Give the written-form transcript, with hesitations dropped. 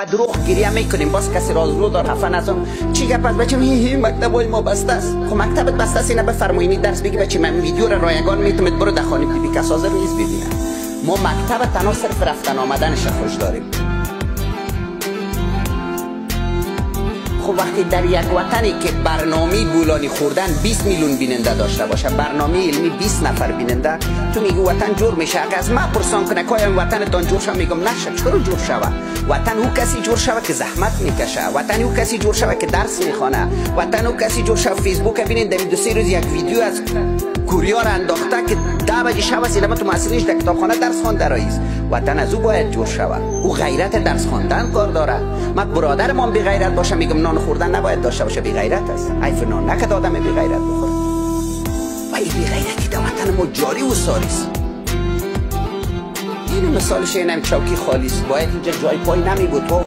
و دروغ گریه میکنیم، باز کسی راز رو دار خفن ازم چی گپ است بچم مکتب ما بسته است. خب مکتبت بسته است اینا بفرمایید درس بگی بچه من ویدیو را رایگان میتونید برو در خانه بی کس حاضر نیست ببینه. ما مکتب تنها صرف رفتن آمدنش خوش داریم. خب وقتی در یک وطنی که برنامه بولانی خوردن 20 میلیون بیننده داشته باشه، برنامه علمی 20 نفر بیننده، تو میگی وطن جور میشه. اگه از ما پرسان کنه که این وطنتان جور شد، میگم نشه. چرا جور شود؟ وطن او کسی جور شود که زحمت میکشه، وطن او کسی جور شود که درس میخوانه، وطن او کسی جور شود فیسبوک ببینید در 2-3 روز یک ویدیو از کوریا را انداخته که 10 بجه شب سینما تو مسئولینش در کتابخانه درس خوانده رئیس. وطن از او باید جور شود. او غیرت درس خواندن کار داره. من برادرمان بی غیرت باشه میگم نان خوردن نباید داشته باشه، بی غیرت است. حیف نان نکد آدم بی غیرت بخوره. و این بی غیرتی در وطن ما جاری و ساری است. این مثالش اینم چوکی خالی است. باید اینجا جای پای نمی بود.